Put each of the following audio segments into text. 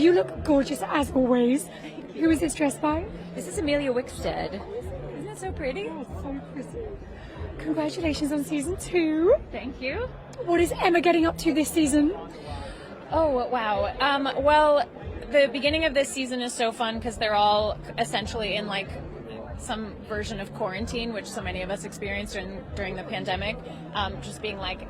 you look gorgeous as always. Who is this dressed by? This is Emilia Wickstead. Isn't that so pretty? Oh, so pretty. Congratulations on season 2. Thank you. What is Emma getting up to this season? Oh, wow. Well, the beginning of this season is so fun because they're all essentially in like some version of quarantine, which so many of us experienced during the pandemic. Just being like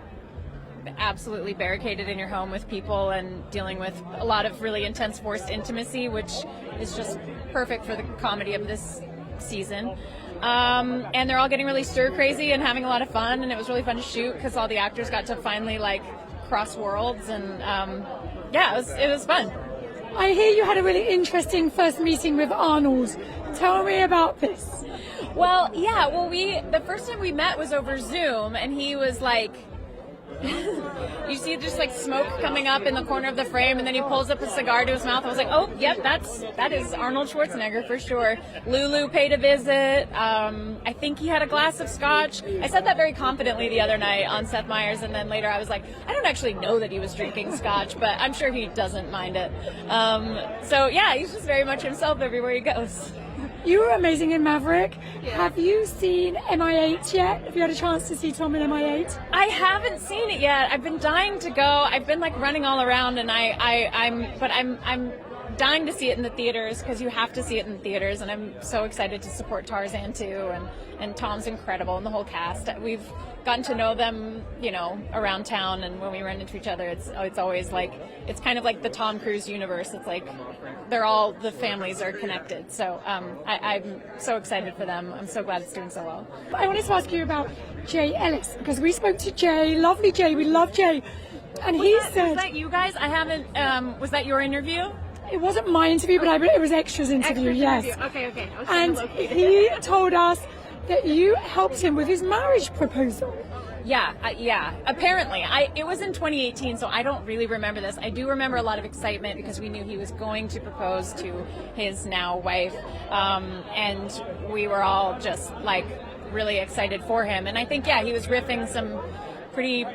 absolutely barricaded in your home with people and dealing with a lot of really intense forced intimacy, which is just perfect for the comedy of this season. And they're all getting really stir crazy and having a lot of fun, and it was really fun to shoot because all the actors got to finally like cross worlds, and yeah, it was fun. I hear you had a really interesting first meeting with Arnold. Tell me about this. Well, yeah, the first time we met was over Zoom, and he was like, you see just like smoke coming up in the corner of the frame, and then he pulls up a cigar to his mouth. I was like, oh, yep, that is Arnold Schwarzenegger for sure. Lulu paid a visit. I think he had a glass of scotch. I said that very confidently the other night on Seth Meyers, and then later I was like, I don't actually know that he was drinking scotch, but I'm sure he doesn't mind it. So yeah, he's just very much himself everywhere he goes. You were amazing in Maverick. Yeah. Have you seen MI8 yet? Have you had a chance to see Tom in MI8? I haven't seen it yet. I've been dying to go. I've been like running all around, and I'm dying to see it in the theaters because you have to see it in the theaters, and I'm so excited to support Tarzan too, and Tom's incredible and the whole cast. We've gotten to know them, around town, and when we run into each other, it's always like, it's kind of like the Tom Cruise universe. It's like the families are connected. So I'm so excited for them. I'm so glad it's doing so well. I wanted to ask you about Jay Ellis, because we spoke to Jay, lovely Jay, we love Jay, and he said... Was that you guys? I haven't, was that your interview? It wasn't my interview, but it was Extra's interview, yes. Interview. Okay. And he told us that you helped him with his marriage proposal. Yeah. Apparently. It was in 2018, so I don't really remember this. I do remember a lot of excitement because we knew he was going to propose to his now wife, and we were all just like really excited for him. And I think, he was riffing some pretty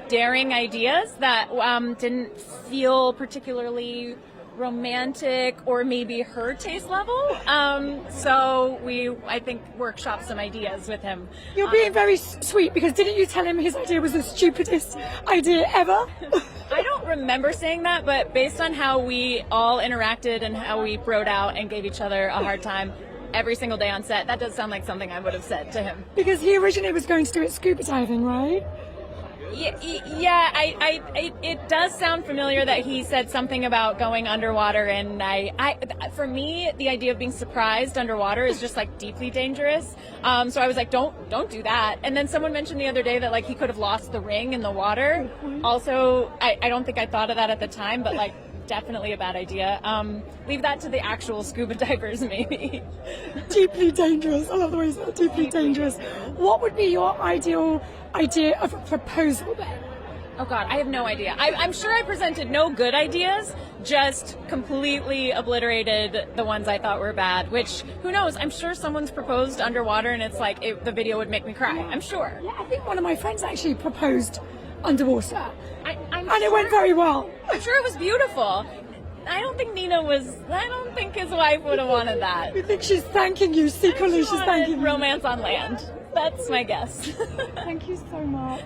daring ideas that didn't feel particularly romantic or maybe her taste level. So I think, workshopped some ideas with him. You're being very sweet, because didn't you tell him his idea was the stupidest idea ever? I don't remember saying that, but based on how we all interacted and how we broed out and gave each other a hard time every single day on set, that does sound like something I would have said to him. Because he originally was going to do it scuba diving, right? Yeah, it does sound familiar that he said something about going underwater, and for me, the idea of being surprised underwater is just like deeply dangerous. So I was like, don't do that. And then someone mentioned the other day that like he could have lost the ring in the water. Also, I don't think I thought of that at the time, but like definitely a bad idea. Leave that to the actual scuba divers, maybe. Deeply dangerous. I love the way you said deeply dangerous. What would be your ideal idea of a proposal then? Oh God, I have no idea. I'm sure I presented no good ideas, just completely obliterated the ones I thought were bad, which, who knows, I'm sure someone's proposed underwater and it's like, the video would make me cry, I'm sure. Yeah, I think one of my friends actually proposed underwater, and it went very well. I'm sure it was beautiful. I don't think his wife would have wanted that. You think she's thanking you secretly? She's thanking you. Romance on land. That's my guess. Thank you so much.